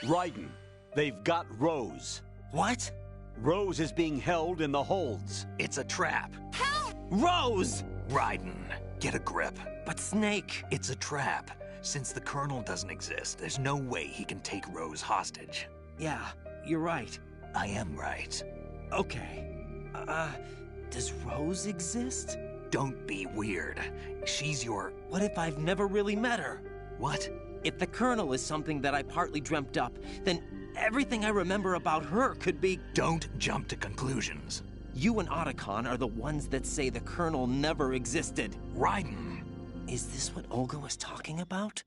Raiden, they've got Rose. What? Rose is being held in the holds. It's a trap. Help! Rose! Raiden, get a grip. But Snake... It's a trap. Since the Colonel doesn't exist, there's no way he can take Rose hostage. Yeah, you're right. I am right. Okay. Does Rose exist? Don't be weird. She's your... What if I've never really met her? What? If the Colonel is something that I partly dreamt up, then everything I remember about her could be... Don't jump to conclusions. You and Otacon are the ones that say the Colonel never existed. Raiden! Is this what Olga was talking about?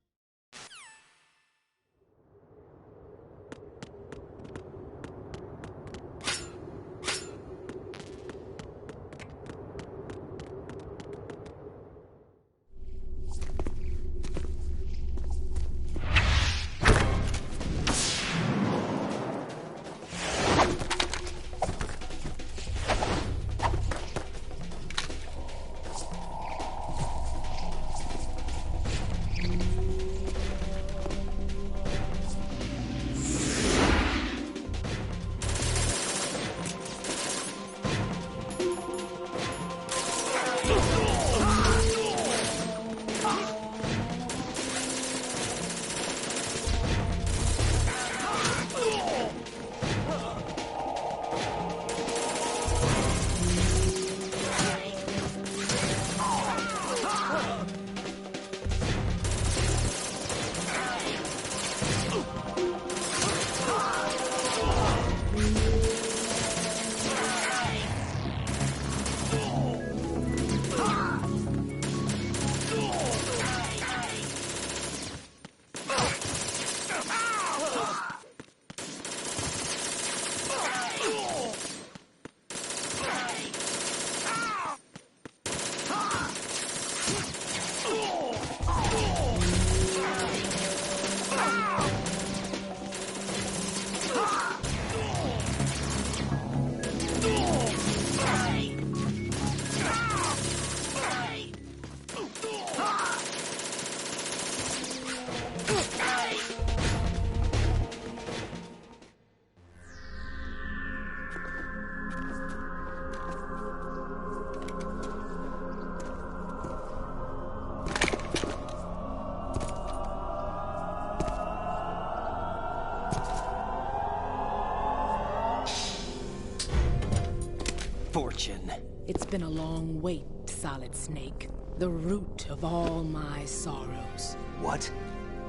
Fortune. It's been a long wait, Solid Snake. The root of all my sorrows. What?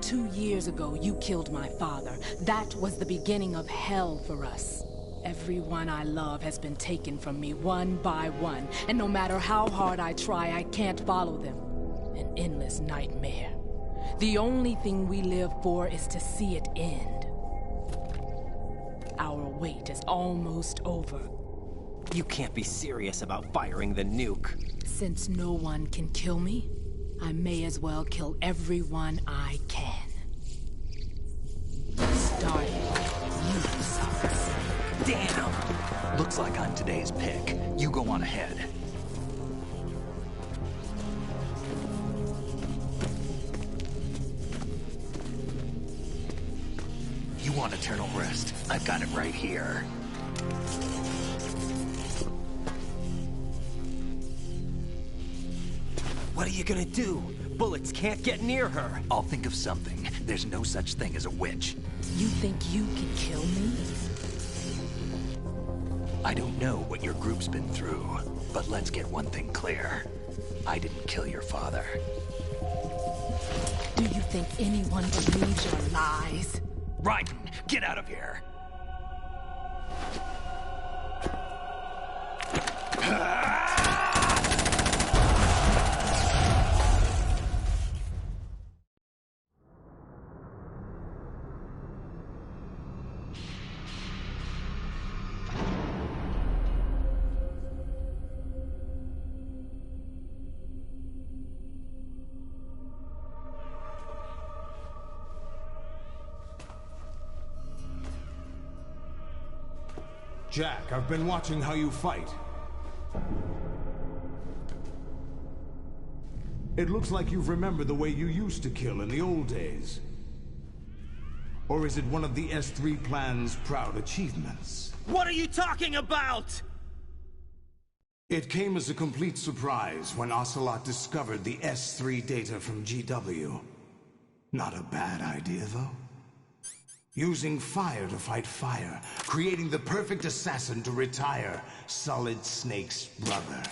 2 years ago, you killed my father. That was the beginning of hell for us. Everyone I love has been taken from me one by one, and no matter how hard I try, I can't follow them. An endless nightmare. The only thing we live for is to see it end. Our wait is almost over. You can't be serious about firing the nuke. Since no one can kill me, I may as well kill everyone I can. Starting with you, Solid Snake. Damn! Looks like I'm today's pick. You go on ahead. You want eternal rest? I've got it right here. What are you gonna do? Bullets can't get near her. I'll think of something. There's no such thing as a witch. You think you can kill me? I don't know what your group's been through, but let's get one thing clear. I didn't kill your father. Do you think anyone believes your lies? Raiden, get out of here! Jack, I've been watching how you fight. It looks like you've remembered the way you used to kill in the old days. Or is it one of the S3 plan's proud achievements? What are you talking about? It came as a complete surprise when Ocelot discovered the S3 data from GW. Not a bad idea, though. Using fire to fight fire, creating the perfect assassin to retire Solid Snake's brother.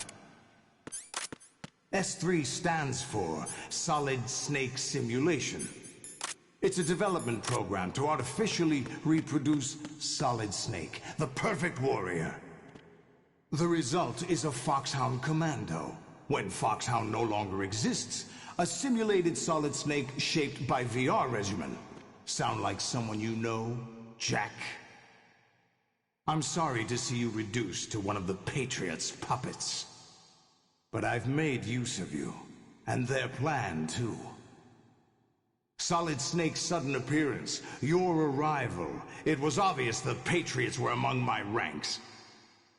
S3 stands for Solid Snake Simulation. It's a development program to artificially reproduce Solid Snake, the perfect warrior. The result is a Foxhound Commando. When Foxhound no longer exists, a simulated Solid Snake shaped by VR regimen. Sound like someone you know, Jack? I'm sorry to see you reduced to one of the Patriots' puppets. But I've made use of you, and their plan too. Solid Snake's sudden appearance, your arrival, it was obvious the Patriots were among my ranks.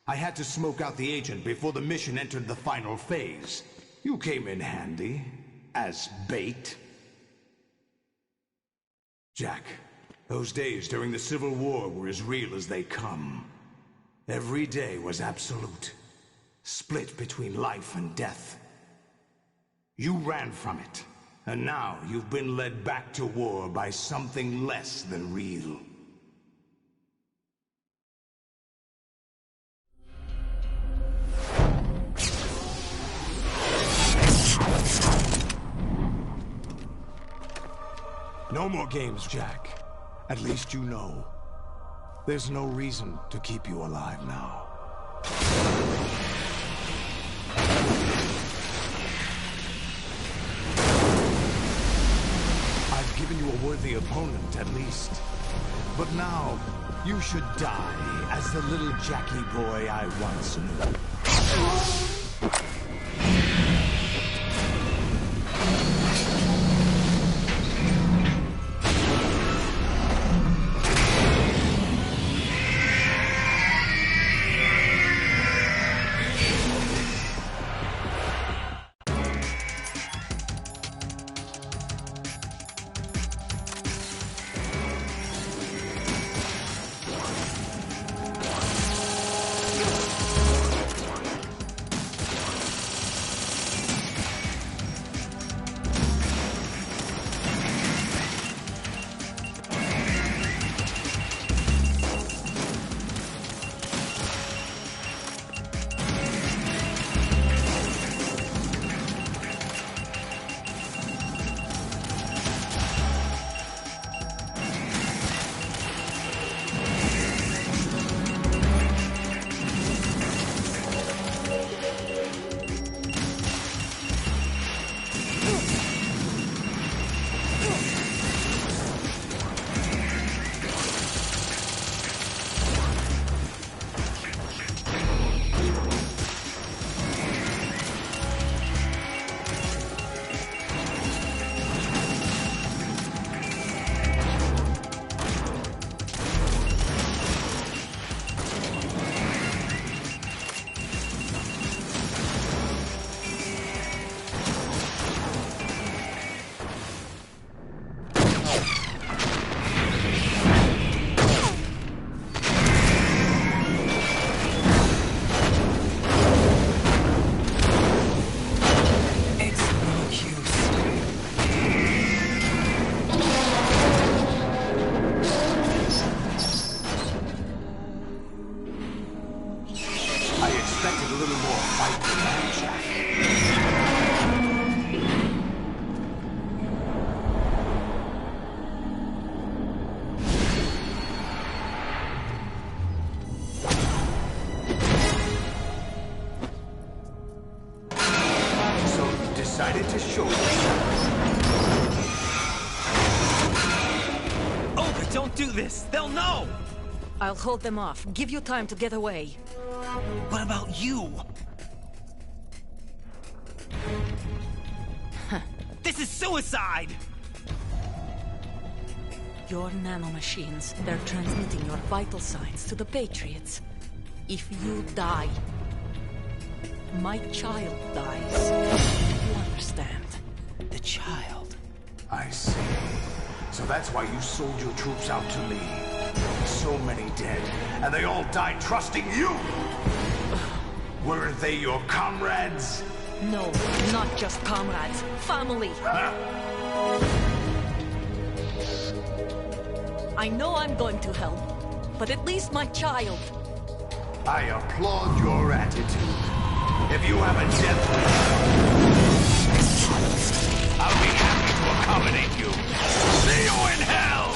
I had to smoke out the agent before the mission entered the final phase. You came in handy, as bait. Jack, those days during the Civil War were as real as they come. Every day was absolute, split between life and death. You ran from it, and now you've been led back to war by something less than real. No more games, Jack. At least you know. There's no reason to keep you alive now. I've given you a worthy opponent, at least. But now, you should die as the little Jackie boy I once knew. Decided to show yourself. Olga, don't do this! They'll know! I'll hold them off. Give you time to get away. What about you? This is suicide! Your nanomachines, they're transmitting your vital signs to the Patriots. If you die, my child dies. You understand? The child. I see. So that's why you sold your troops out to me. So many dead, and they all died trusting you! Weren't they your comrades? No, not just comrades. Family. I know I'm going to hell, but at least my child. I applaud your attitude. If you have a death wish, I'll be happy to accommodate you. See you in hell!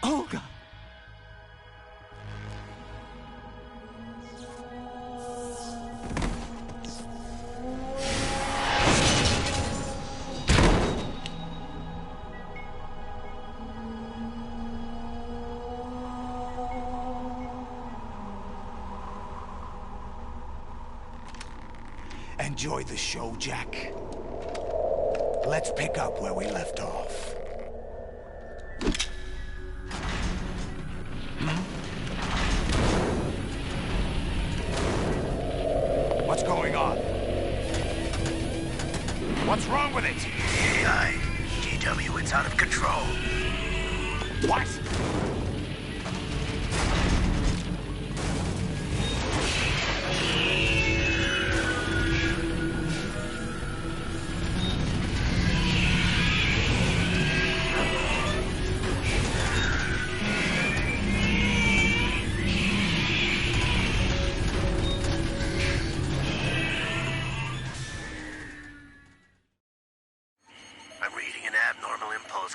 Olga! Enjoy the show, Jack. Let's pick up where we left off. What's going on? What's wrong with it? AI. GW, it's out of control. What?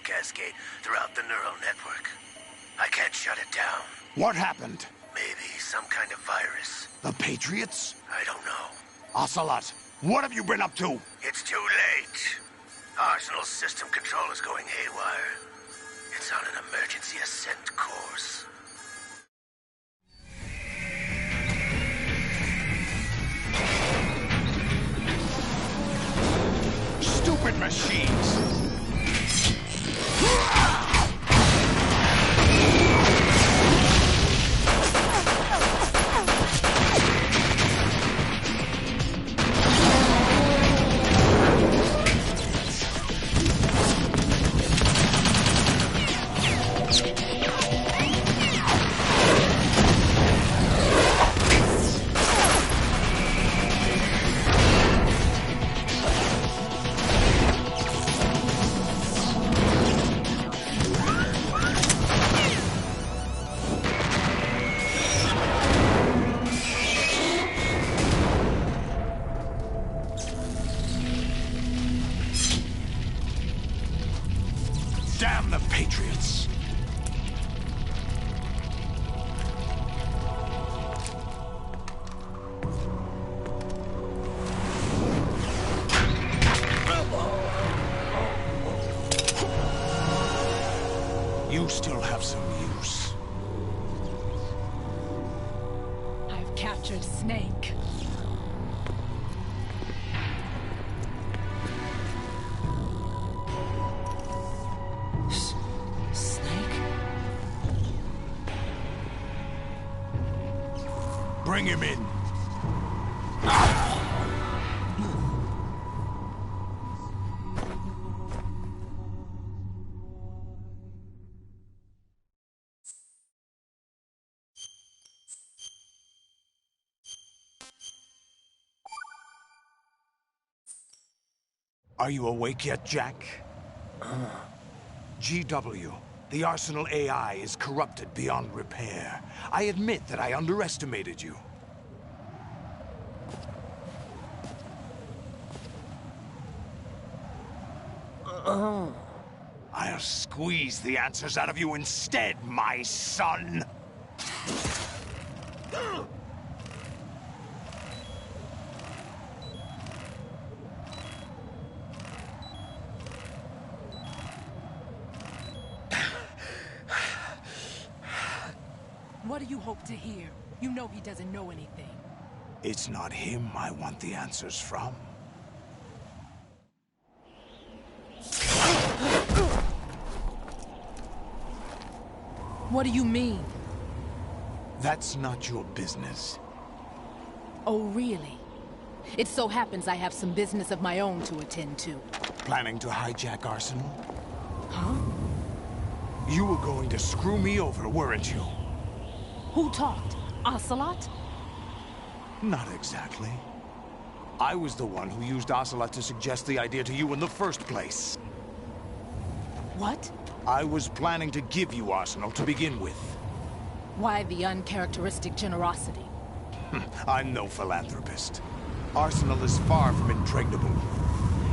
Cascade throughout the neural network. I can't shut it down. What happened? Maybe some kind of virus. The Patriots? I don't know. Ocelot, what have you been up to? It's too late. Arsenal's system control is going haywire. It's on an emergency ascent course. Stupid machines! Damn the Patriots! You still have some use. I've captured Snake. Bring him in. Are you awake yet, Jack? GW. The Arsenal AI is corrupted beyond repair. I admit that I underestimated you. I'll squeeze the answers out of you instead, my son! you hope to hear? You know he doesn't know anything. It's not him I want the answers from. What do you mean? That's not your business. Oh, really? It so happens I have some business of my own to attend to. Planning to hijack Arsenal? Huh? You were going to screw me over, weren't you? Who talked? Ocelot? Not exactly. I was the one who used Ocelot to suggest the idea to you in the first place. What? I was planning to give you Arsenal to begin with. Why the uncharacteristic generosity? I'm no philanthropist. Arsenal is far from impregnable.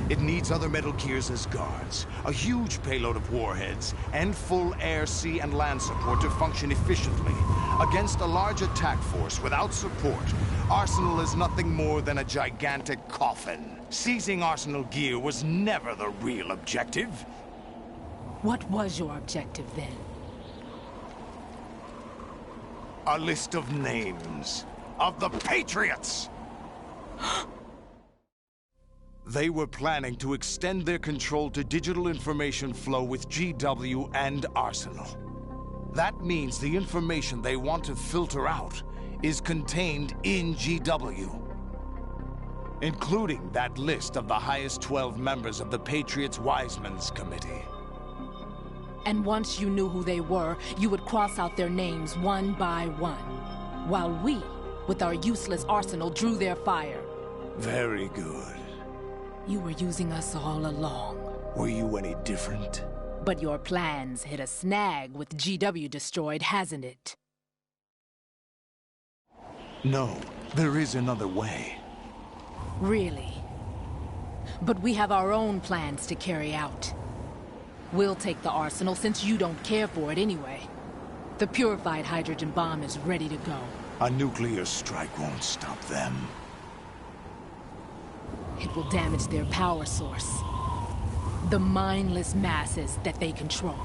It needs other Metal Gears as guards, a huge payload of warheads, and full air, sea, and land support to function efficiently. Against a large attack force without support, Arsenal is nothing more than a gigantic coffin. Seizing Arsenal gear was never the real objective. What was your objective then? A list of names of the Patriots! They were planning to extend their control to digital information flow with GW and Arsenal. That means the information they want to filter out is contained in GW, including that list of the highest 12 members of the Patriots Wiseman's Committee. And once you knew who they were, you would cross out their names one by one, while we, with our useless arsenal, drew their fire. Very good. You were using us all along. Were you any different? But your plans hit a snag with GW destroyed, hasn't it? No, there is another way. Really? But we have our own plans to carry out. We'll take the arsenal since you don't care for it anyway. The purified hydrogen bomb is ready to go. A nuclear strike won't stop them. It will damage their power source. The mindless masses that they control.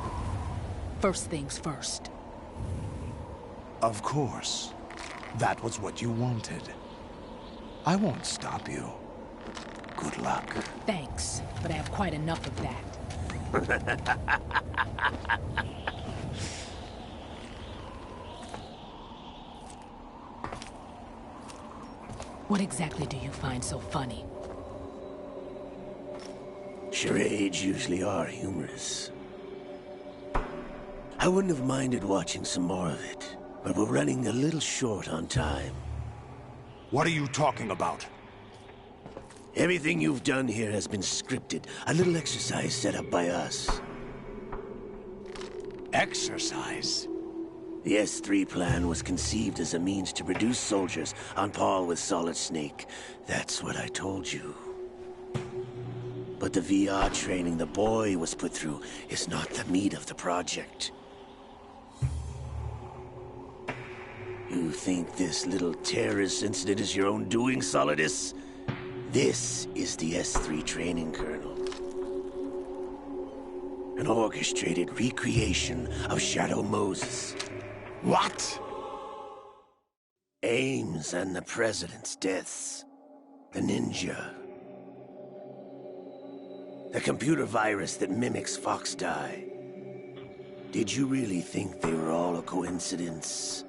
First things first. Of course. That was what you wanted. I won't stop you. Good luck. Thanks, but I have quite enough of that. What exactly do you find so funny? Charades usually are humorous. I wouldn't have minded watching some more of it, but we're running a little short on time. What are you talking about? Everything you've done here has been scripted. A little exercise set up by us. Exercise? The S3 plan was conceived as a means to produce soldiers on par with Solid Snake. That's what I told you. But the VR training the boy was put through is not the meat of the project. You think this little terrorist incident is your own doing, Solidus? This is the S3 training kernel. An orchestrated recreation of Shadow Moses. What? Ames and the President's deaths. The ninja. The computer virus that mimics Foxdie. Did you really think they were all a coincidence?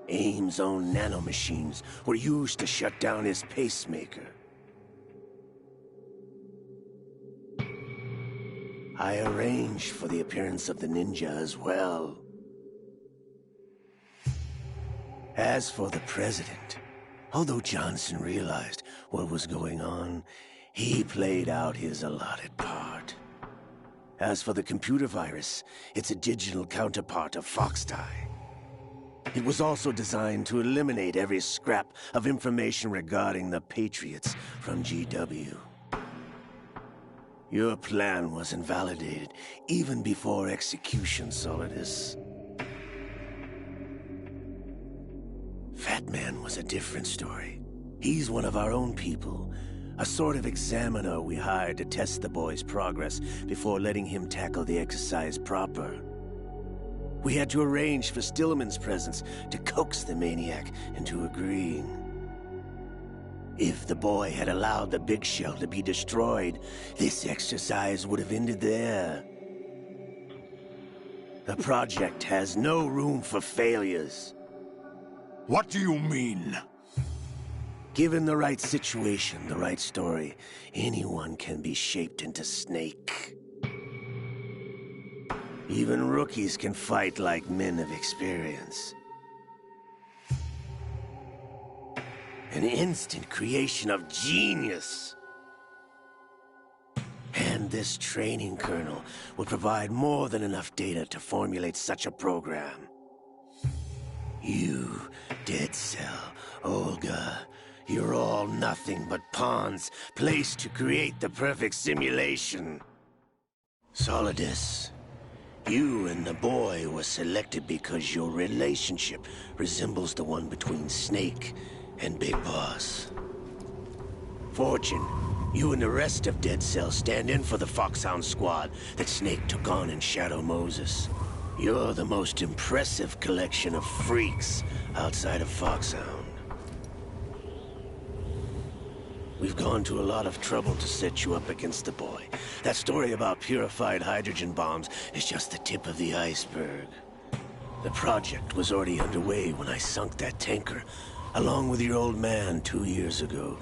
Ames' own nanomachines were used to shut down his pacemaker. I arranged for the appearance of the ninja as well. As for the President, although Johnson realized what was going on, he played out his allotted part. As for the computer virus, it's a digital counterpart of Foxdie. It was also designed to eliminate every scrap of information regarding the Patriots from GW. Your plan was invalidated even before execution, Solidus. Fat Man was a different story. He's one of our own people, a sort of examiner we hired to test the boy's progress before letting him tackle the exercise proper. We had to arrange for Stillman's presence to coax the maniac into agreeing. If the boy had allowed the big shell to be destroyed, this exercise would have ended there. The project has no room for failures. What do you mean? Given the right situation, the right story, anyone can be shaped into Snake. Even rookies can fight like men of experience. An instant creation of genius. And this training kernel will provide more than enough data to formulate such a program. You, Dead Cell, Olga, you're all nothing but pawns placed to create the perfect simulation. Solidus, you and the boy were selected because your relationship resembles the one between Snake and Big Boss. Fortune, you and the rest of Dead Cell stand in for the Foxhound squad that Snake took on in Shadow Moses. You're the most impressive collection of freaks outside of Foxhound. We've gone to a lot of trouble to set you up against the boy. That story about purified hydrogen bombs is just the tip of the iceberg. The project was already underway when I sunk that tanker, along with your old man 2 years ago.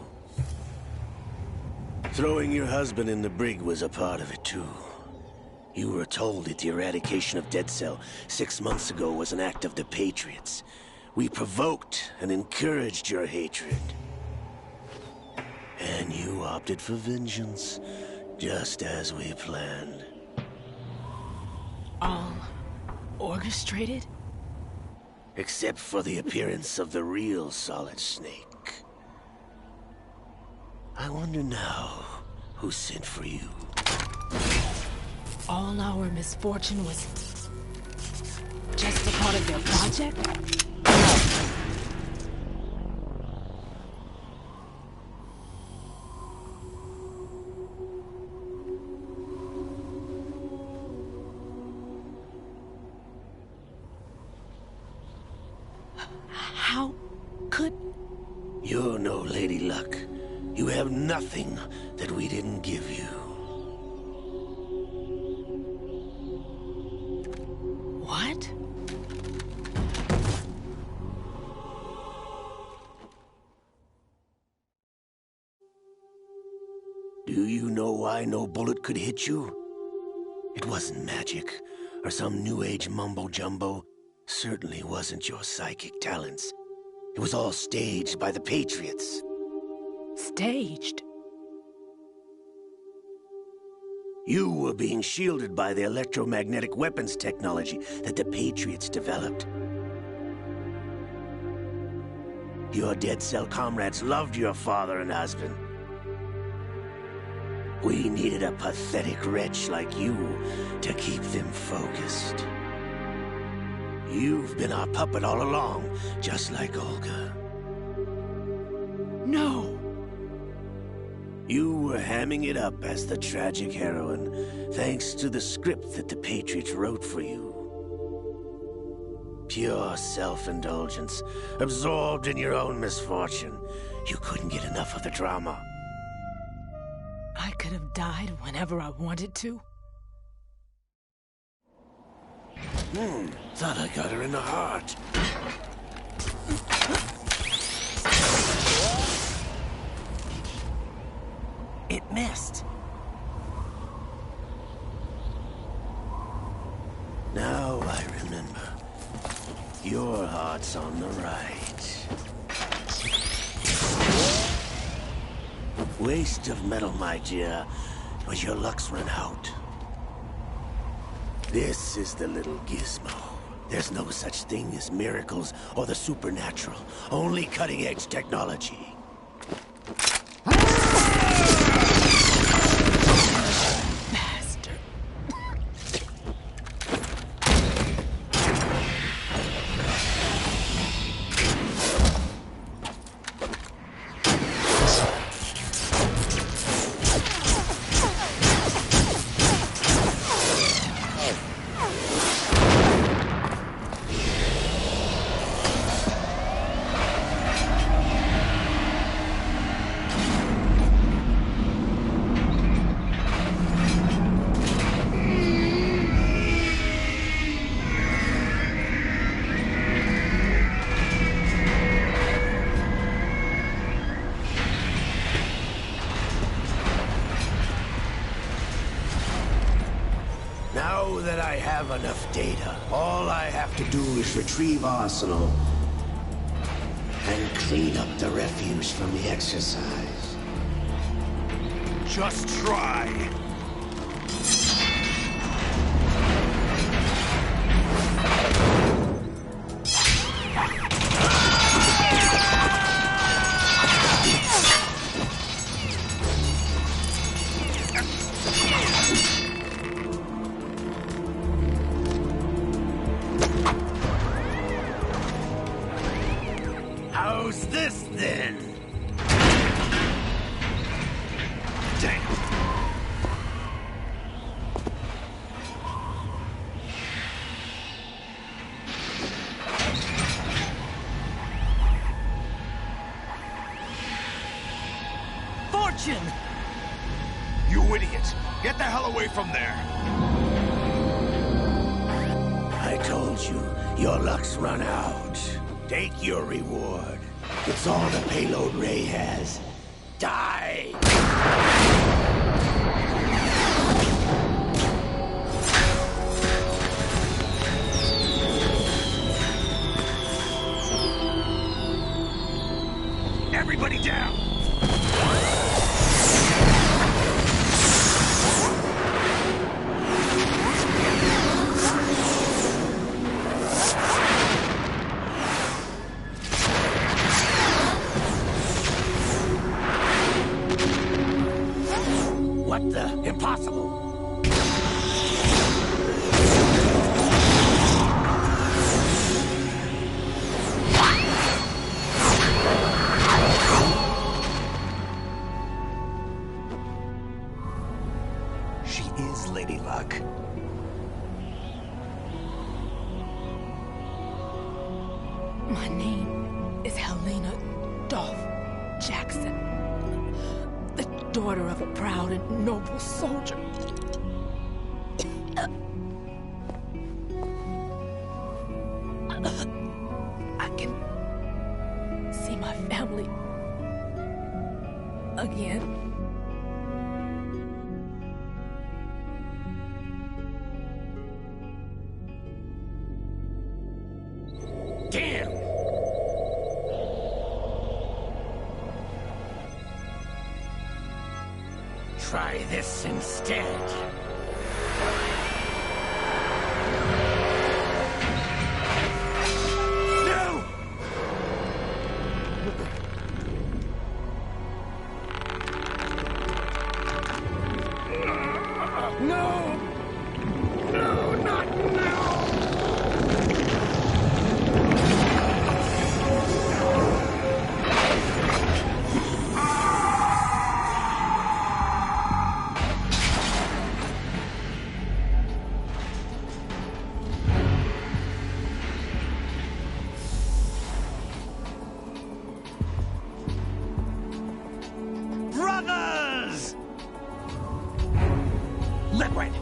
Throwing your husband in the brig was a part of it too. You were told that the eradication of Dead Cell 6 months ago was an act of the Patriots. We provoked and encouraged your hatred. And you opted for vengeance, just as we planned. All orchestrated? Except for the appearance of the real Solid Snake. I wonder now who sent for you. All our misfortune was just a part of their project? How could... You're no Lady Luck. You have nothing that we didn't give you. What? Do you know why no bullet could hit you? It wasn't magic, or some new age mumbo-jumbo. Certainly wasn't your psychic talents. It was all staged by the Patriots. Staged? You were being shielded by the electromagnetic weapons technology that the Patriots developed. Your Dead Cell comrades loved your father and husband. We needed a pathetic wretch like you to keep them focused. You've been our puppet all along, just like Olga. No! You were hamming it up as the tragic heroine, thanks to the script that the Patriots wrote for you. Pure self-indulgence, absorbed in your own misfortune. You couldn't get enough of the drama. I could have died whenever I wanted to. Thought I got her in the heart. It missed. Now I remember. Your heart's on the right. Waste of metal, my dear, but your luck's run out. This is the little gizmo. There's no such thing as miracles or the supernatural. Only cutting-edge technology. Bastard. have enough data. All I have to do is retrieve Arsenal and clean up the refuse from the exercise. Just try. How's this then? Damn. Fortune! You idiot! Get the hell away from there! I told you, your luck's run out. Take your reward. It's all the payload Ray has. Die! Everybody down! What the? Impossible! She is Lady Luck. My name is Helena Dolph Jackson, the daughter of a proud and noble soldier. I can see my family again. Damn! Try this instead. No! No! No, not now! Brothers! Liquid!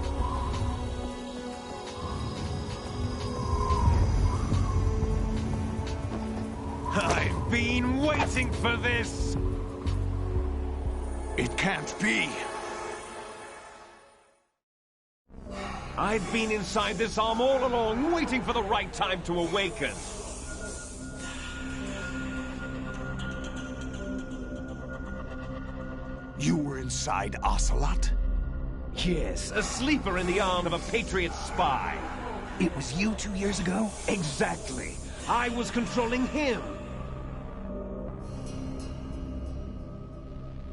I've been waiting for this! It can't be. I've been inside this arm all along, waiting for the right time to awaken. You were inside Ocelot? Yes, a sleeper in the arm of a Patriot spy. It was you 2 years ago? Exactly. I was controlling him.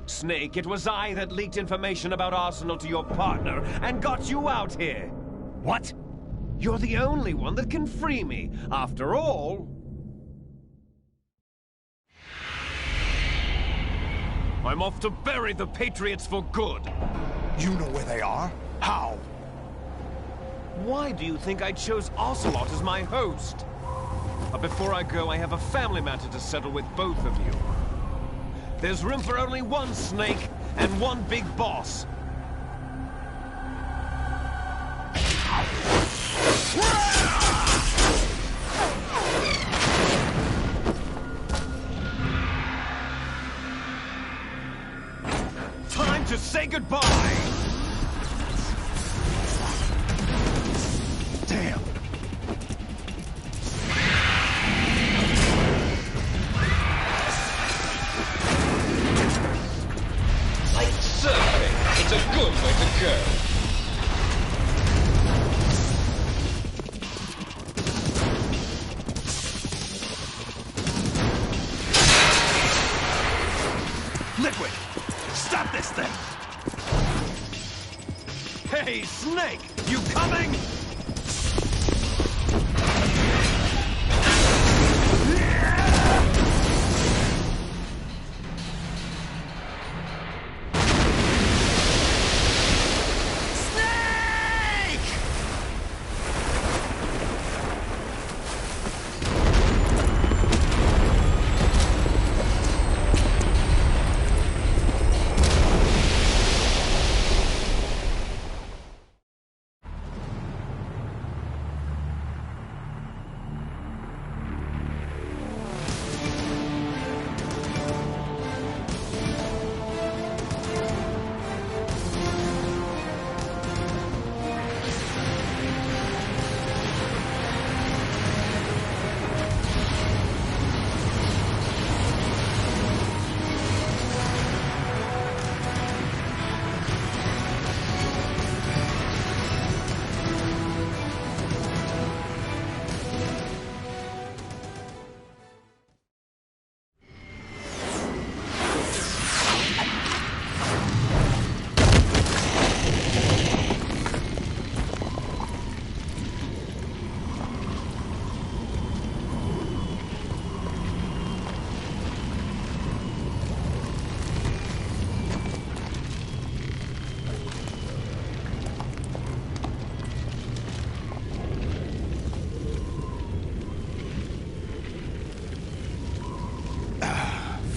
Snake, it was I that leaked information about Arsenal to your partner and got you out here. What? You're the only one that can free me. After all... I'm off to bury the Patriots for good. You know where they are? How? Why do you think I chose Ocelot as my host? But before I go, I have a family matter to settle with both of you. There's room for only one Snake and one big boss. Time to say goodbye! way to go. Liquid! Stop this thing! Hey, Snake! You coming?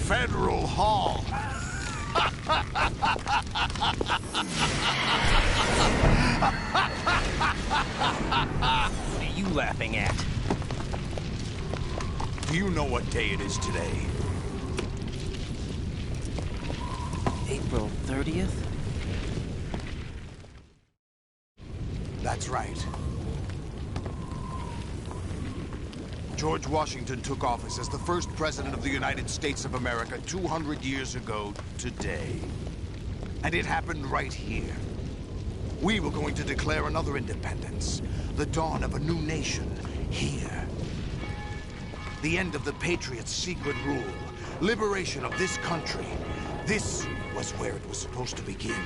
Federal Hall. What are you laughing at? Do you know what day it is today? April 30th? That's right. George Washington took office as the first president of the United States of America 200 years ago today. And it happened right here. We were going to declare another independence, the dawn of a new nation, here. The end of the Patriots' secret rule, liberation of this country. This was where it was supposed to begin.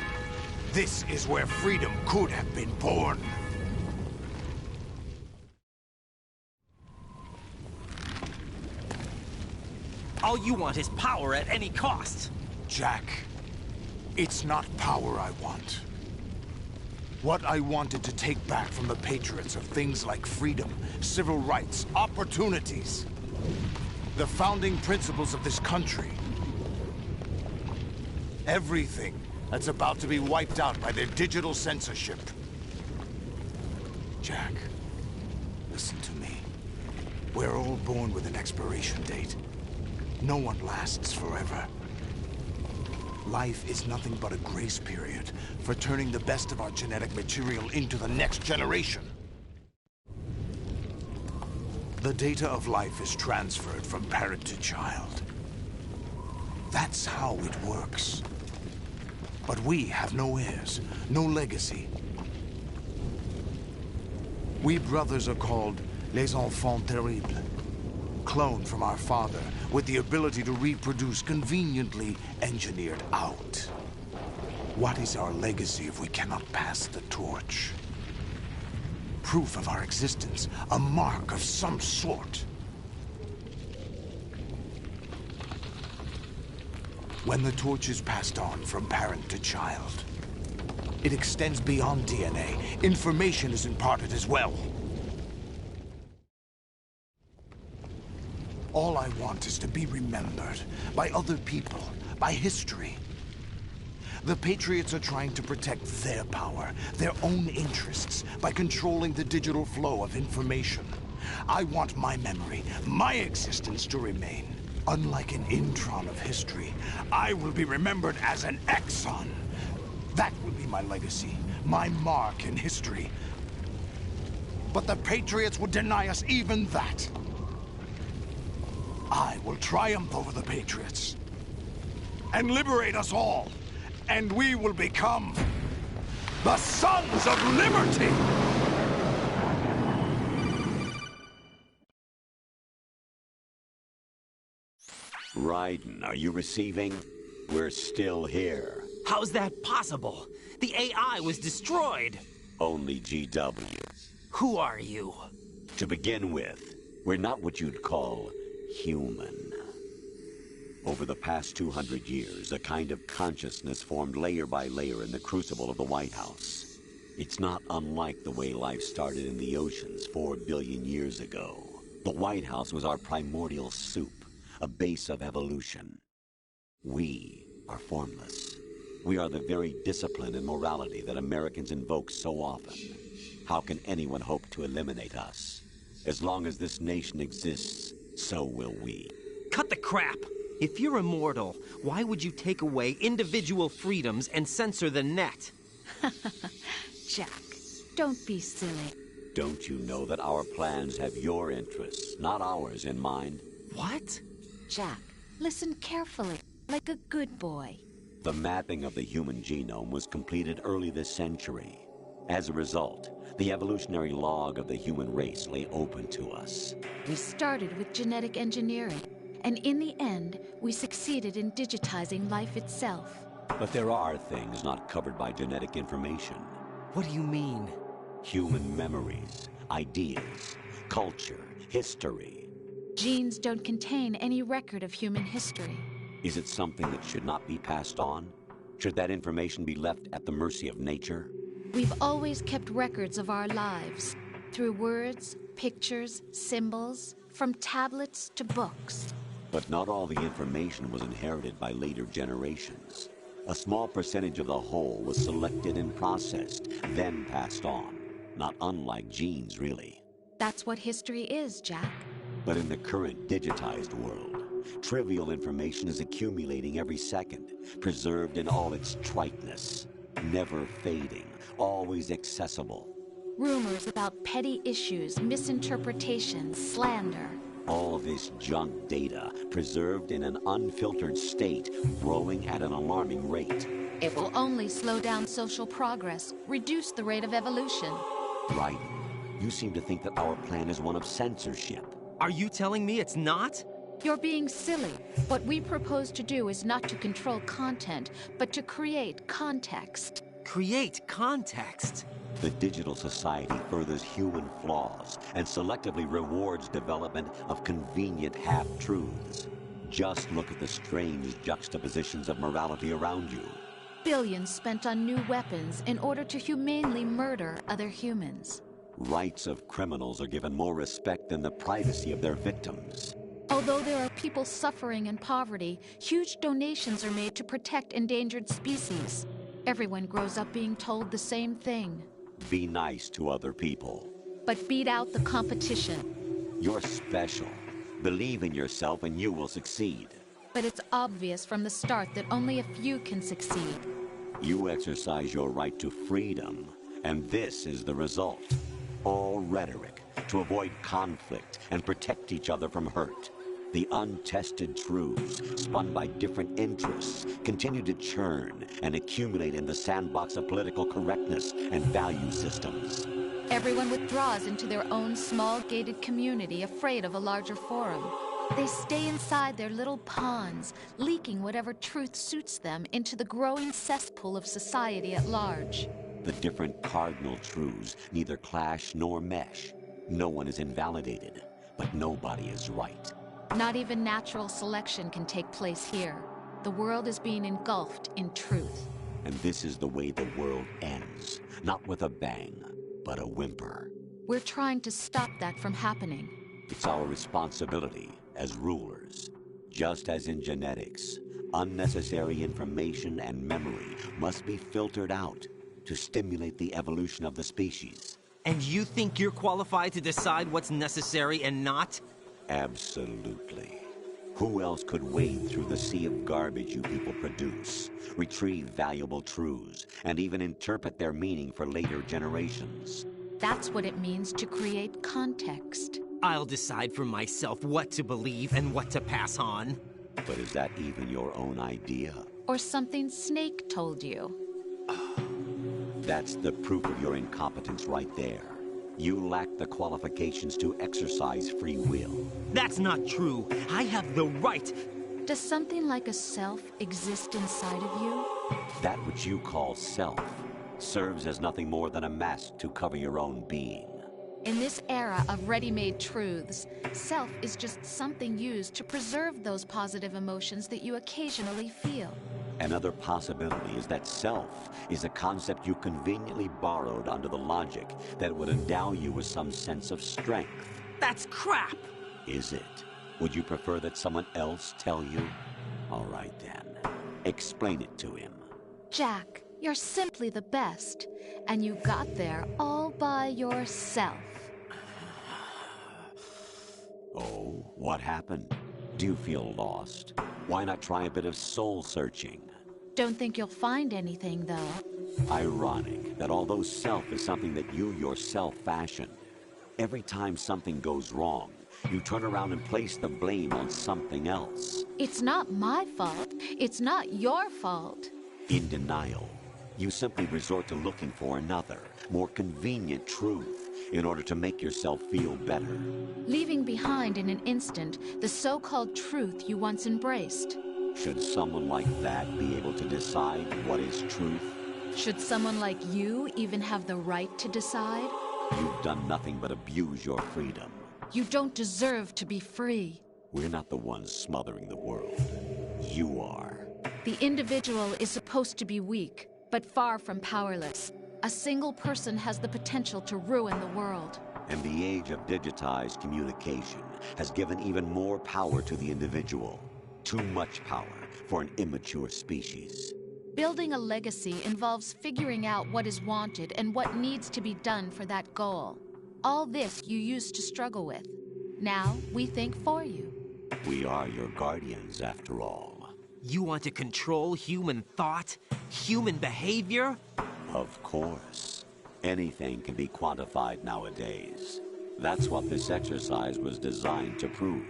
This is where freedom could have been born. All you want is power at any cost. Jack, it's not power I want. What I wanted to take back from the Patriots are things like freedom, civil rights, opportunities. The founding principles of this country. Everything that's about to be wiped out by their digital censorship. Jack, listen to me. We're all born with an expiration date. No one lasts forever. Life is nothing but a grace period for turning the best of our genetic material into the next generation. The data of life is transferred from parent to child. That's how it works. But we have no heirs, no legacy. We brothers are called les enfants terribles. Cloned from our father, with the ability to reproduce conveniently engineered out. What is our legacy if we cannot pass the torch? Proof of our existence, a mark of some sort. When the torch is passed on from parent to child, it extends beyond DNA. Information is imparted as well. All I want is to be remembered by other people, by history. The Patriots are trying to protect their power, their own interests, by controlling the digital flow of information. I want my memory, my existence to remain. Unlike an intron of history, I will be remembered as an exon. That will be my legacy, my mark in history. But the Patriots would deny us even that. I will triumph over the Patriots and liberate us all, and we will become The Sons of Liberty! Raiden, are you receiving? We're still here. How's that possible? The AI was destroyed. Only GW. Who are you? To begin with, we're not what you'd call human. Over the past 200 years, a kind of consciousness formed layer by layer in the crucible of the White House. It's not unlike the way life started in the oceans 4 billion years ago. The White House was our primordial soup, a base of evolution. We are formless. We are the very discipline and morality that Americans invoke so often. How can anyone hope to eliminate us? As long as this nation exists, so will we. Cut the crap! If you're immortal, why would you take away individual freedoms and censor the net? Jack, don't be silly. Don't you know that our plans have your interests, not ours, in mind? What? Jack, listen carefully, like a good boy. The mapping of the human genome was completed early this century. As a result, the evolutionary log of the human race lay open to us. We started with genetic engineering, and in the end, we succeeded in digitizing life itself. But there are things not covered by genetic information. What do you mean? Human memories, ideas, culture, history. Genes don't contain any record of human history. Is it something that should not be passed on? Should that information be left at the mercy of nature? We've always kept records of our lives, through words, pictures, symbols, from tablets to books. But not all the information was inherited by later generations. A small percentage of the whole was selected and processed, then passed on. Not unlike genes, really. That's what history is, Jack. But in the current digitized world, trivial information is accumulating every second, preserved in all its triteness, never fading, always accessible. Rumors about petty issues, misinterpretations, slander. All this junk data, preserved in an unfiltered state, growing at an alarming rate. It will only slow down social progress, reduce the rate of evolution. Right. You seem to think that our plan is one of censorship. Are you telling me it's not? You're being silly. What we propose to do is not to control content, but to create context. Create context? The digital society furthers human flaws and selectively rewards development of convenient half-truths. Just look at the strange juxtapositions of morality around you. Billions spent on new weapons in order to humanely murder other humans. Rights of criminals are given more respect than the privacy of their victims. Although there are people suffering in poverty, huge donations are made to protect endangered species. Everyone grows up being told the same thing. Be nice to other people. But beat out the competition. You're special. Believe in yourself and you will succeed. But it's obvious from the start that only a few can succeed. You exercise your right to freedom, and this is the result. All rhetoric to avoid conflict and protect each other from hurt. The untested truths, spun by different interests, continue to churn and accumulate in the sandbox of political correctness and value systems. Everyone withdraws into their own small gated community, afraid of a larger forum. They stay inside their little ponds, leaking whatever truth suits them into the growing cesspool of society at large. The different cardinal truths neither clash nor mesh. No one is invalidated, but nobody is right. Not even natural selection can take place here. The world is being engulfed in truth. And this is the way the world ends. Not with a bang, but a whimper. We're trying to stop that from happening. It's our responsibility as rulers. Just as in genetics, unnecessary information and memory must be filtered out to stimulate the evolution of the species. And you think you're qualified to decide what's necessary and not? Absolutely. Who else could wade through the sea of garbage you people produce, retrieve valuable truths, and even interpret their meaning for later generations? That's what it means to create context. I'll decide for myself what to believe and what to pass on. But is that even your own idea? Or something Snake told you? That's the proof of your incompetence right there. You lack the qualifications to exercise free will. That's not true. I have the right. Does something like a self exist inside of you? That which you call self serves as nothing more than a mask to cover your own being. In this era of ready-made truths, self is just something used to preserve those positive emotions that you occasionally feel. Another possibility is that self is a concept you conveniently borrowed under the logic that it would endow you with some sense of strength. That's crap! Is it? Would you prefer that someone else tell you? All right then. Explain it to him. Jack, you're simply the best, and you got there all by yourself. Oh, what happened? Do you feel lost? Why not try a bit of soul-searching? Don't think you'll find anything, though. Ironic that although self is something that you yourself fashioned, every time something goes wrong, you turn around and place the blame on something else. It's not my fault. It's not your fault. In denial, you simply resort to looking for another, more convenient truth in order to make yourself feel better. Leaving behind in an instant the so-called truth you once embraced. Should someone like that be able to decide what is truth? Should someone like you even have the right to decide? You've done nothing but abuse your freedom. You don't deserve to be free. We're not the ones smothering the world. You are. The individual is supposed to be weak, but far from powerless. A single person has the potential to ruin the world. And the age of digitized communication has given even more power to the individual. Too much power for an immature species. Building a legacy involves figuring out what is wanted and what needs to be done for that goal. All this you used to struggle with. Now we think for you. We are your guardians, after all. You want to control human thought? Human behavior? Of course. Anything can be quantified nowadays. That's what this exercise was designed to prove.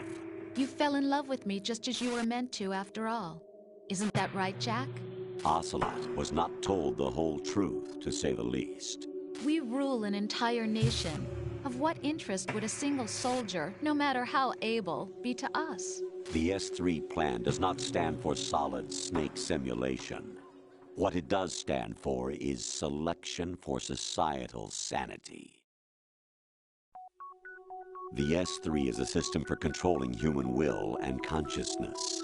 You fell in love with me just as you were meant to, after all. Isn't that right, Jack? Ocelot was not told the whole truth, to say the least. We rule an entire nation. Of what interest would a single soldier, no matter how able, be to us? The S3 plan does not stand for Solid Snake Simulation. What it does stand for is Selection for Societal Sanity. The S3 is a system for controlling human will and consciousness.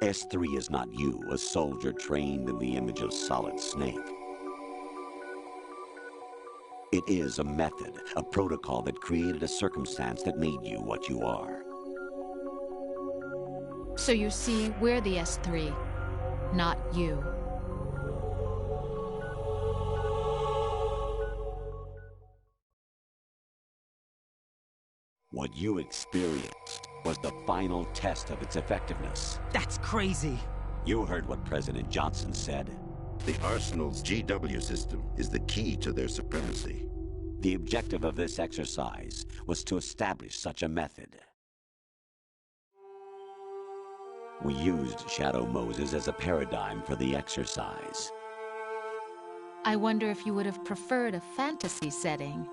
S3 is not you, a soldier trained in the image of Solid Snake. It is a method, a protocol that created a circumstance that made you what you are. So you see, we're the S3, not you. What you experienced was the final test of its effectiveness. That's crazy. You heard what President Johnson said. The Arsenal's GW system is the key to their supremacy. The objective of this exercise was to establish such a method. We used Shadow Moses as a paradigm for the exercise. I wonder if you would have preferred a fantasy setting.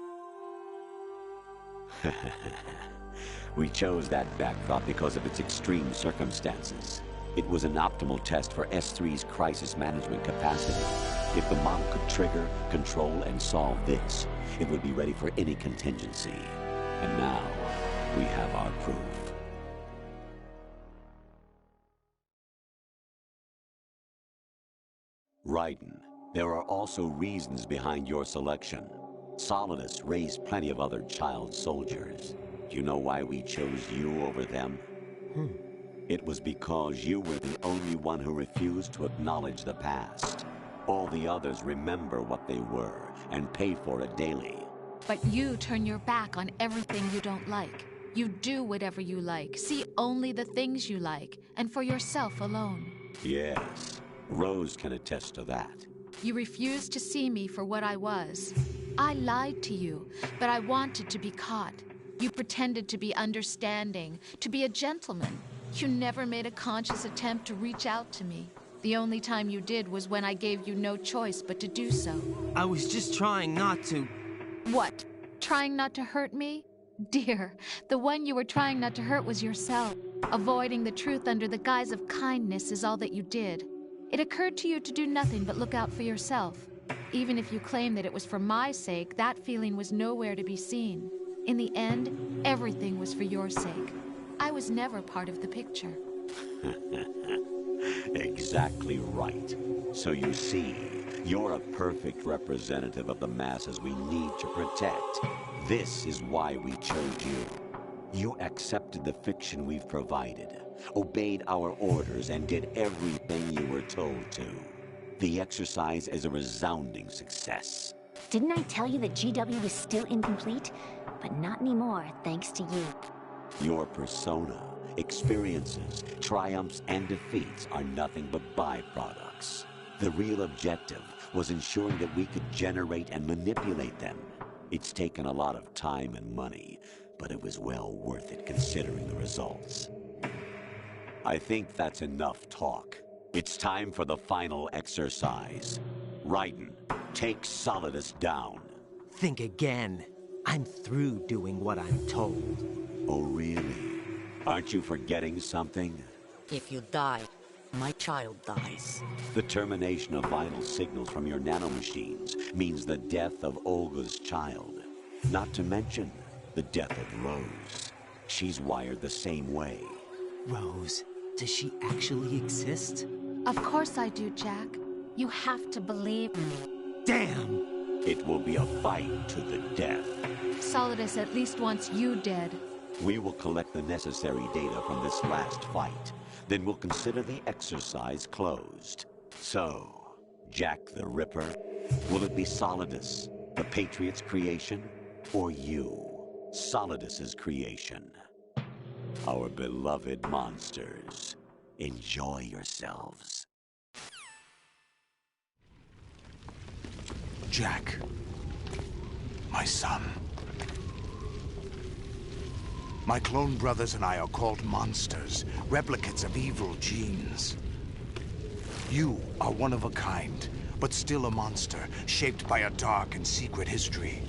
We chose that backdrop because of its extreme circumstances. It was an optimal test for S3's crisis management capacity. If the model could trigger, control, and solve this, it would be ready for any contingency. And now, we have our proof. Raiden, there are also reasons behind your selection. Solidus raised plenty of other child soldiers. Do you know why we chose you over them? It was because you were the only one who refused to acknowledge the past. All the others remember what they were and pay for it daily. But you turn your back on everything you don't like. You do whatever you like, see only the things you like, and for yourself alone. Yes, Rose can attest to that. You refused to see me for what I was. I lied to you, but I wanted to be caught. You pretended to be understanding, to be a gentleman. You never made a conscious attempt to reach out to me. The only time you did was when I gave you no choice but to do so. I was just trying not to... What? Trying not to hurt me? Dear, the one you were trying not to hurt was yourself. Avoiding the truth under the guise of kindness is all that you did. It occurred to you to do nothing but look out for yourself. Even if you claim that it was for my sake, that feeling was nowhere to be seen. In the end, everything was for your sake. I was never part of the picture. Exactly right. So you see, you're a perfect representative of the masses we need to protect. This is why we chose you. You accepted the fiction we've provided, obeyed our orders, and did everything you were told to. The exercise is a resounding success. Didn't I tell you that GW is still incomplete? But not anymore, thanks to you. Your persona, experiences, triumphs, and defeats are nothing but byproducts. The real objective was ensuring that we could generate and manipulate them. It's taken a lot of time and money, but it was well worth it considering the results. I think that's enough talk. It's time for the final exercise. Raiden, take Solidus down. Think again. I'm through doing what I'm told. Oh, really? Aren't you forgetting something? If you die, my child dies. The termination of vital signals from your nanomachines means the death of Olga's child. Not to mention the death of Rose. She's wired the same way. Rose, does she actually exist? Of course I do, Jack. You have to believe me. Damn! It will be a fight to the death. Solidus at least wants you dead. We will collect the necessary data from this last fight. Then we'll consider the exercise closed. So, Jack the Ripper, will it be Solidus, the Patriot's creation, or you, Solidus's creation? Our beloved monsters, enjoy yourselves. Jack, my son. My clone brothers and I are called monsters, replicates of evil genes. You are one of a kind, but still a monster, shaped by a dark and secret history.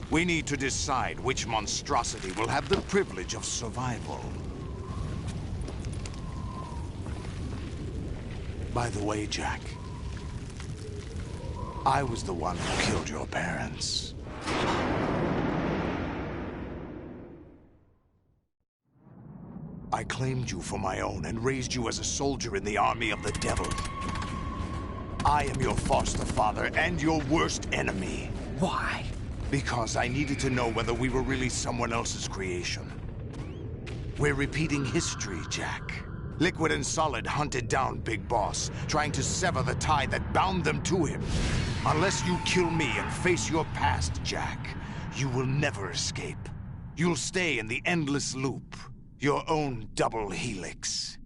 We need to decide which monstrosity will have the privilege of survival. By the way, Jack, I was the one who killed your parents. I claimed you for my own and raised you as a soldier in the army of the devil. I am your foster father and your worst enemy. Why? Because I needed to know whether we were really someone else's creation. We're repeating history, Jack. Liquid and Solid hunted down Big Boss, trying to sever the tie that bound them to him. Unless you kill me and face your past, Jack, you will never escape. You'll stay in the endless loop. Your own double helix.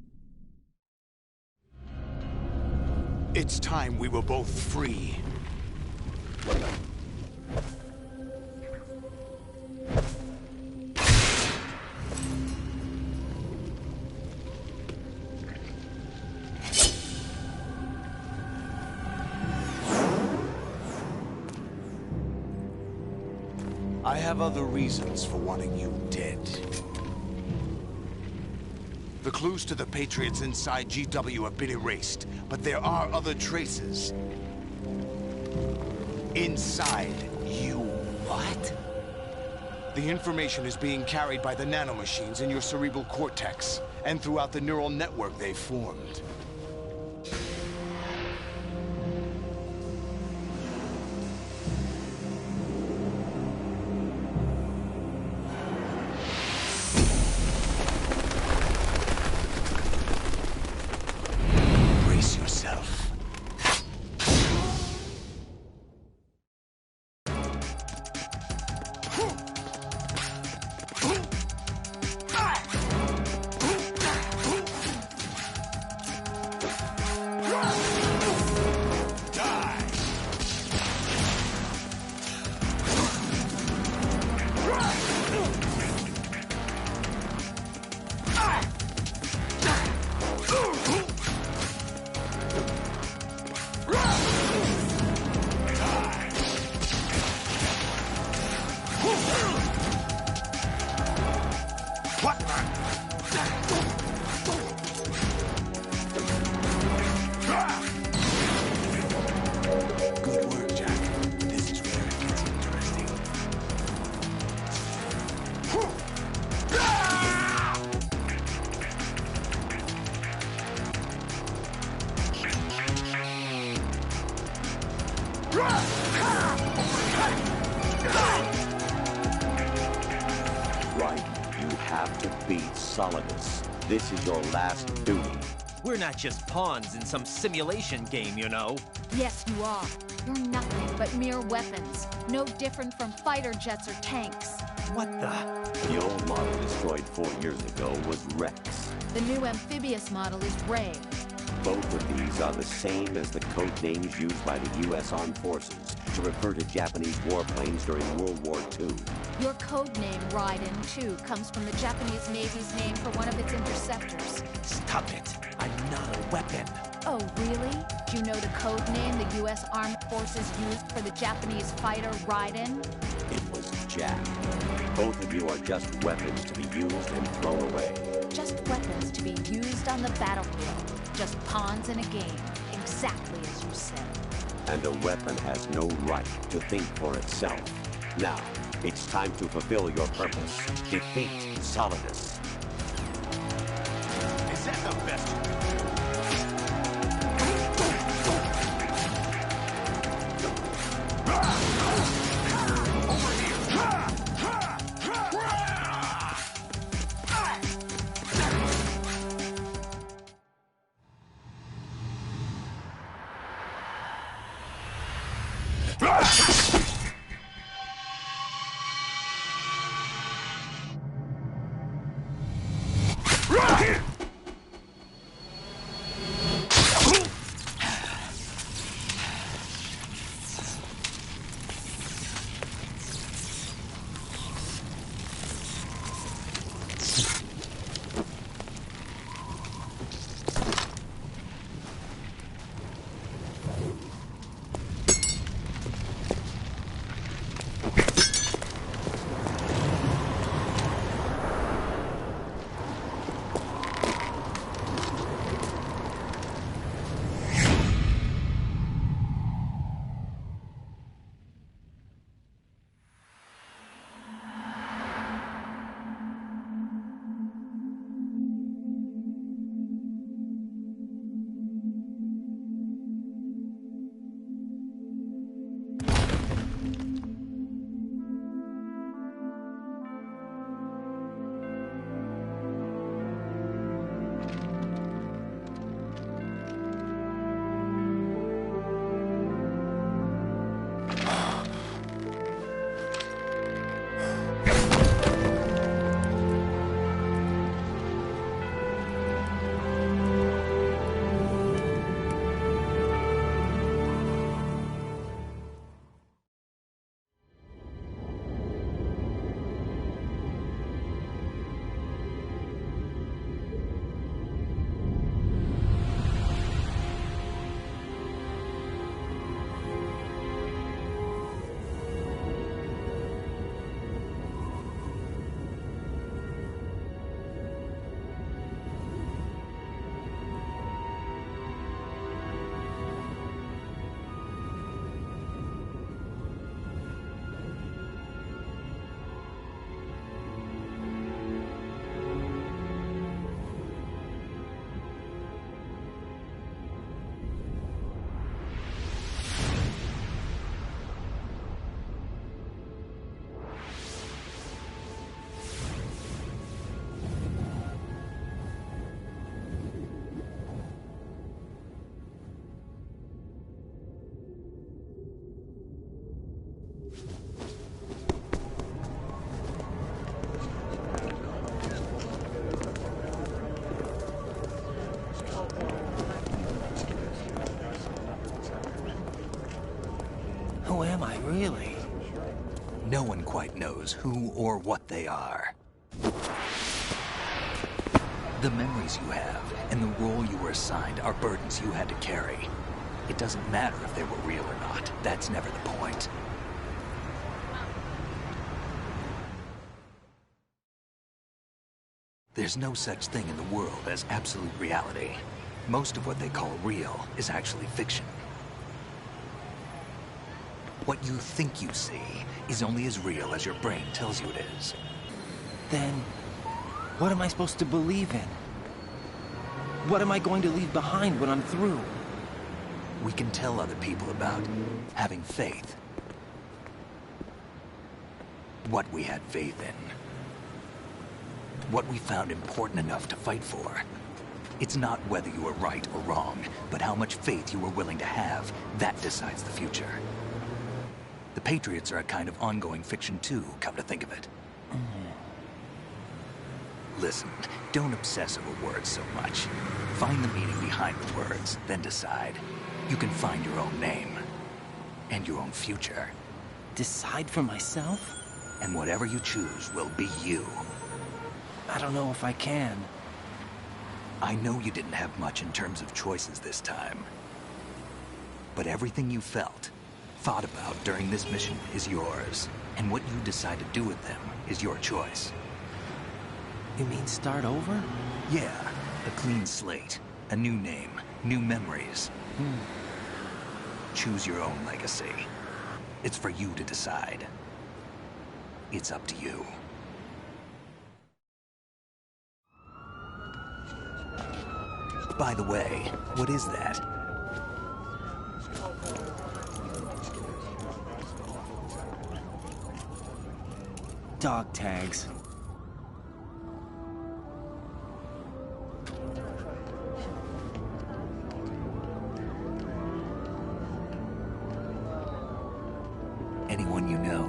It's time we were both free. I have other reasons for wanting you dead. The clues to the Patriots inside GW have been erased, but there are other traces. Inside you. What? The information is being carried by the nanomachines in your cerebral cortex, and throughout the neural network they've formed. What? Good work, Jack. This is where it gets interesting. Right. You have to beat Solidus. This is your last duty. We're not just pawns in some simulation game, you know. Yes, you are. You're nothing but mere weapons. No different from fighter jets or tanks. What the? The old model destroyed 4 years ago was Rex. The new amphibious model is Ray. Both of these are the same as the code names used by the U.S. Armed Forces to refer to Japanese warplanes during World War II. Your code name, Raiden, too, comes from the Japanese Navy's name for one of its interceptors. Stop it. I'm not a weapon. Oh, really? Do you know the code name the U.S. Armed Forces used for the Japanese fighter Raiden? It was Jack. Both of you are just weapons to be used and thrown away. Just weapons to be used on the battlefield. Just pawns in a game, exactly as you said. And a weapon has no right to think for itself. Now, it's time to fulfill your purpose. Defeat Solidus. Is that the best? Who am I, really? No one quite knows who or what they are. The memories you have and the role you were assigned are burdens you had to carry. It doesn't matter if they were real or not. That's never the point. There's no such thing in the world as absolute reality. Most of what they call real is actually fiction. What you think you see is only as real as your brain tells you it is. Then, what am I supposed to believe in? What am I going to leave behind when I'm through? We can tell other people about having faith. What we had faith in. What we found important enough to fight for. It's not whether you were right or wrong, but how much faith you were willing to have. That decides the future. The Patriots are a kind of ongoing fiction too, come to think of it. Listen, don't obsess over words so much. Find the meaning behind the words, then decide. You can find your own name. And your own future. Decide for myself? And whatever you choose will be you. I don't know if I can. I know you didn't have much in terms of choices this time. But everything you felt, thought about during this mission is yours. And what you decide to do with them is your choice. You mean start over? Yeah, a clean slate, a new name, new memories. Choose your own legacy. It's for you to decide. It's up to you. By the way, what is that? Dog tags. Anyone you know?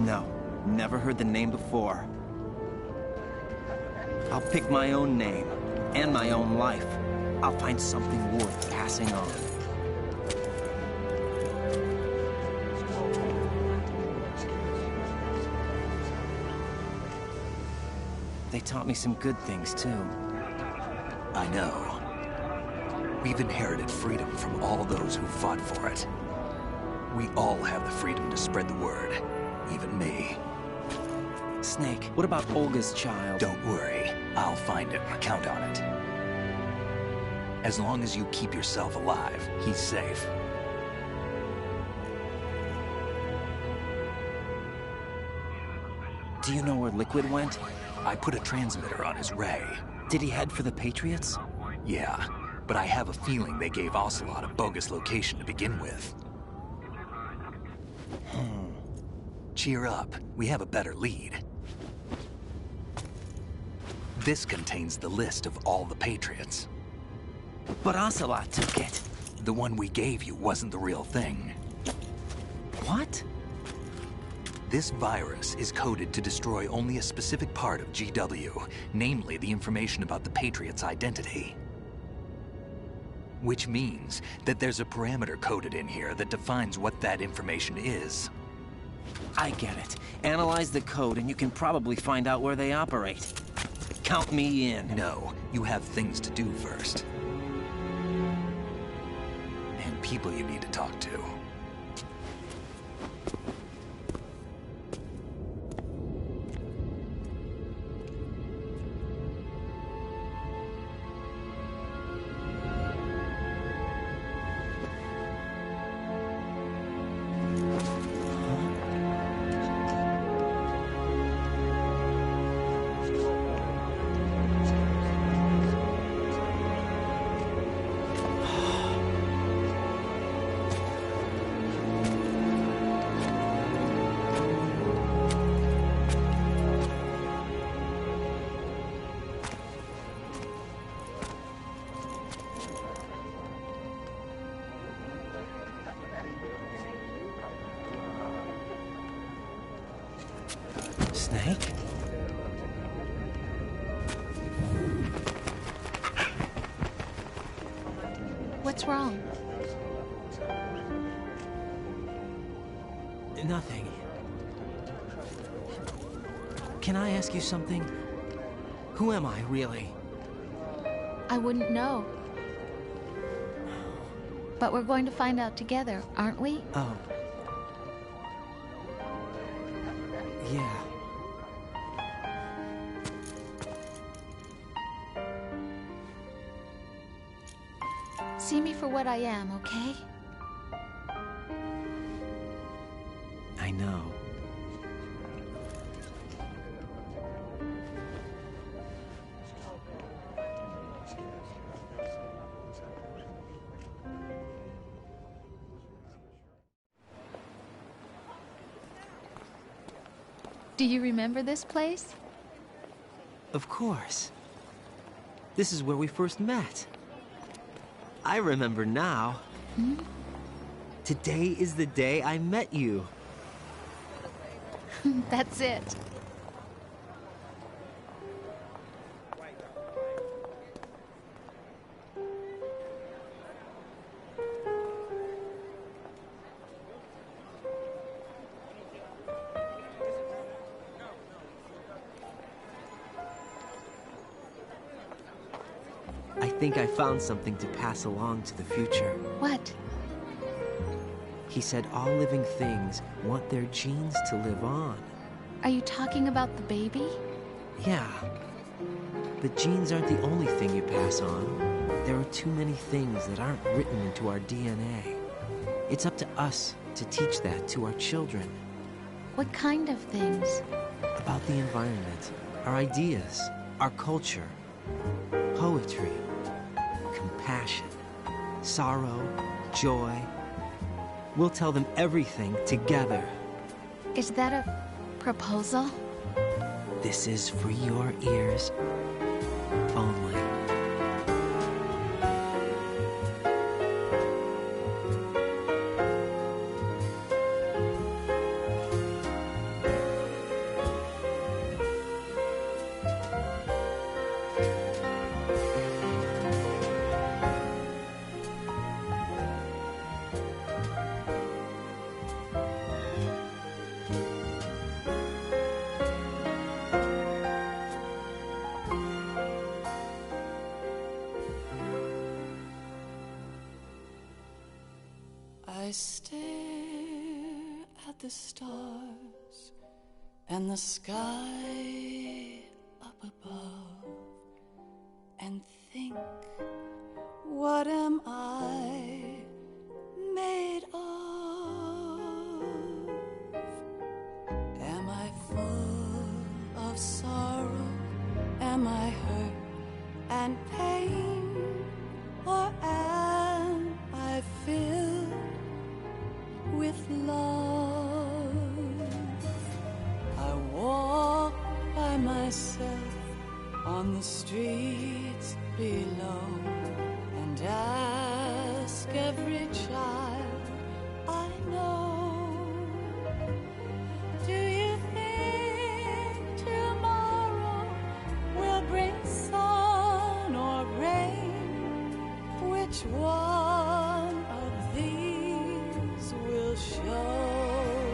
No, never heard the name before. I'll pick my own name, and my own life. I'll find something worth passing on. They taught me some good things, too. I know. We've inherited freedom from all those who fought for it. We all have the freedom to spread the word, even me. Snake, what about Olga's child? Don't worry. I'll find him. Count on it. As long as you keep yourself alive, he's safe. Do you know where Liquid went? I put a transmitter on his ray. Did he head for the Patriots? Yeah, but I have a feeling they gave Ocelot a bogus location to begin with. Cheer up. We have a better lead. This contains the list of all the Patriots. But Ocelot took it. The one we gave you wasn't the real thing. What? This virus is coded to destroy only a specific part of GW, namely the information about the Patriots' identity. Which means that there's a parameter coded in here that defines what that information is. I get it. Analyze the code and you can probably find out where they operate. Count me in. No, you have things to do first. And people you need to talk to. Snake? What's wrong? Nothing. Can I ask you something? Who am I, really? I wouldn't know. But we're going to find out together, aren't we? Oh. Yeah. See me for what I am, okay? I know. Do you remember this place? Of course. This is where we first met. I remember now. Hmm? Today is the day I met you. That's it. I think I found something to pass along to the future. What? He said all living things want their genes to live on. Are you talking about the baby? Yeah. But genes aren't the only thing you pass on. There are too many things that aren't written into our DNA. It's up to us to teach that to our children. What kind of things? About the environment, our ideas, our culture, poetry, compassion, sorrow, joy. We'll tell them everything together. Is that a proposal? This is for your ears only. I stare at the stars and the sky up above and think, what am I made of? Am I full of sorrow? Am I hurt and pain? Or am I filled with love? I walk by myself on the streets below and ask every child I know, do you think tomorrow will bring sun or rain? Which one of these will show?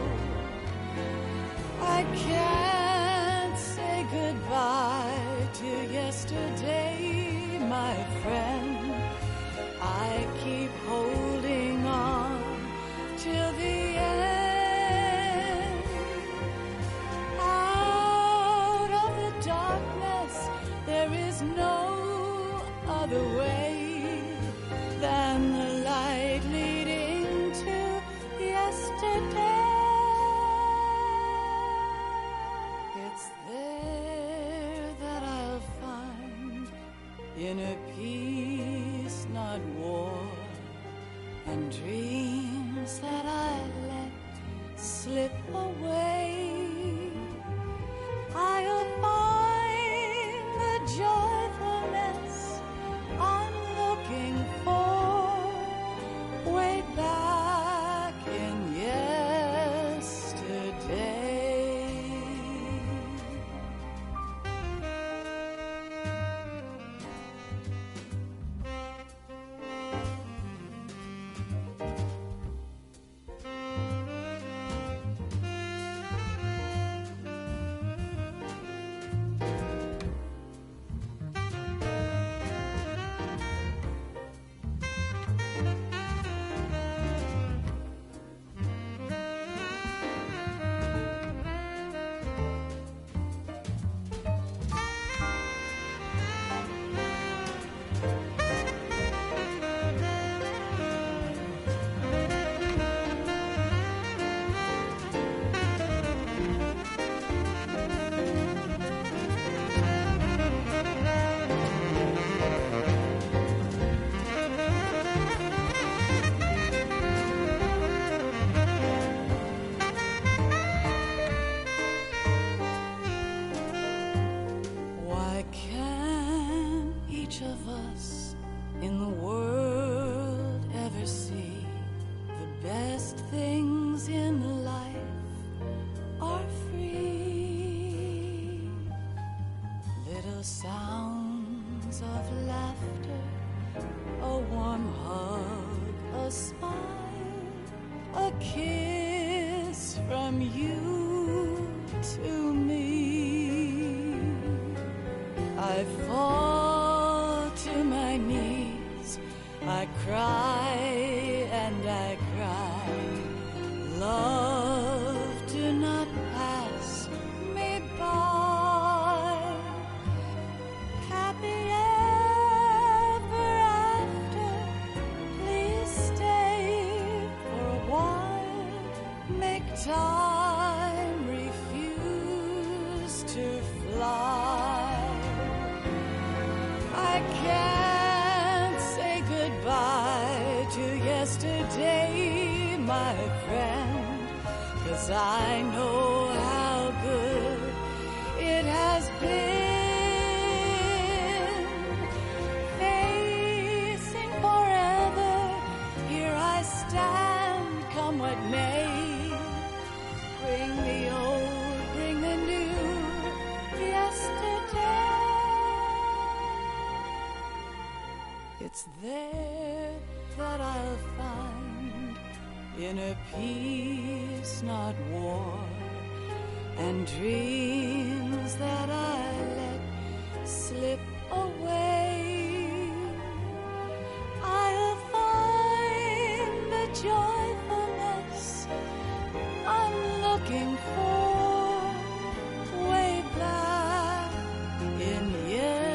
I can't say goodbye to yesterday, my friend. I keep holding on till the end. Out of the darkness, there is no other way than the light leading to yesterday. It's there that I'll find inner peace, not war, and dreams that I let slip away. I'll find the joyfulness I'm looking for way back in yesterday. sounds of laughter, a warm hug, a smile, a kiss from you to me. I fall to my knees, I cry and I cry. Love, do not pass me by. Happy ever after, please stay for a while. Make time, refuse to fly. I can't say goodbye to yesterday, my friend, 'cause I know how good it has been. Facing forever, here I stand, come what may. Bring the old, bring the new, yesterday. It's there that I'll find inner peace, not war, and dreams that I let slip away. I'll find the joyfulness I'm looking for way back in yesterday.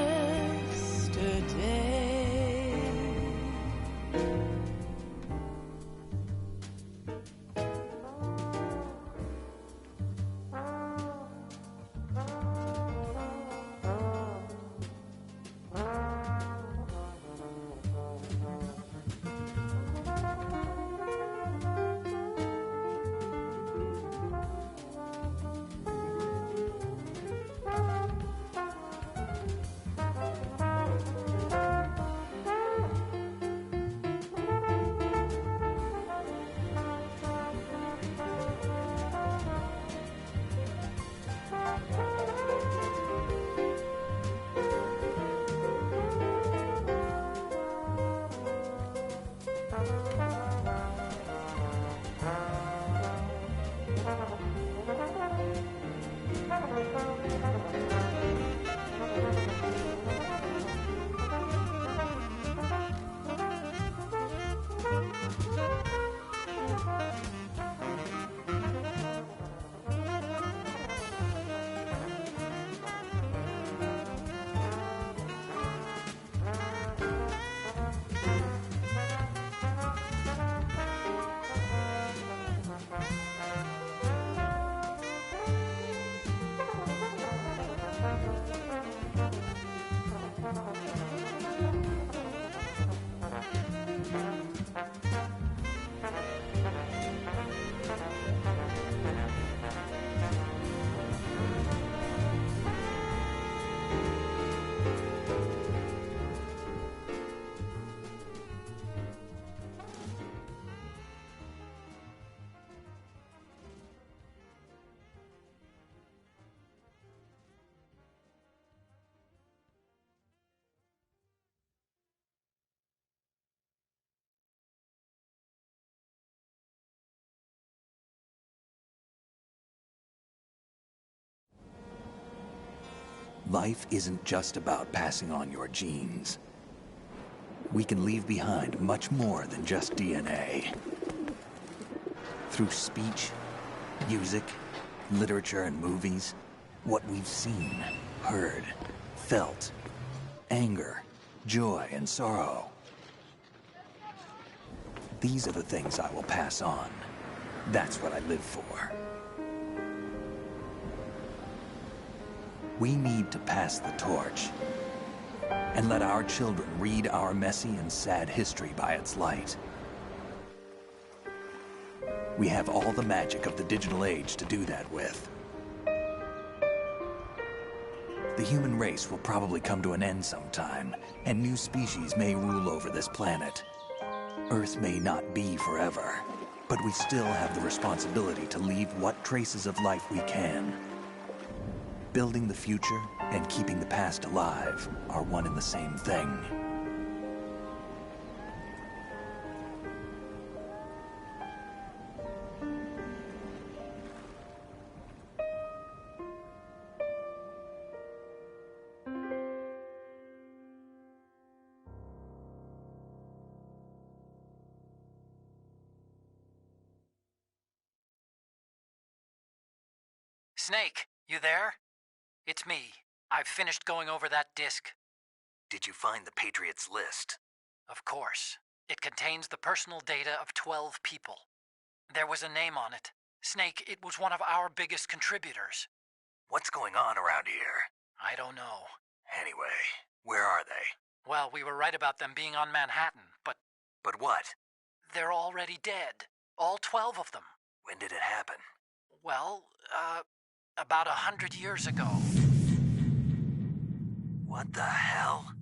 Life isn't just about passing on your genes. We can leave behind much more than just DNA. Through speech, music, literature, and movies, what we've seen, heard, felt, anger, joy, and sorrow. These are the things I will pass on. That's what I live for. We need to pass the torch and let our children read our messy and sad history by its light. We have all the magic of the digital age to do that with. The human race will probably come to an end sometime, and new species may rule over this planet. Earth may not be forever, but we still have the responsibility to leave what traces of life we can. Building the future and keeping the past alive are one and the same thing. Snake, you there? It's me. I've finished going over that disk. Did you find the Patriots list? Of course. It contains the personal data of 12 people. There was a name on it. Snake, it was one of our biggest contributors. What's going on around here? I don't know. Anyway, where are they? Well, we were right about them being on Manhattan, but... But what? They're already dead. All 12 of them. When did it happen? Well, about 100 years ago. What the hell?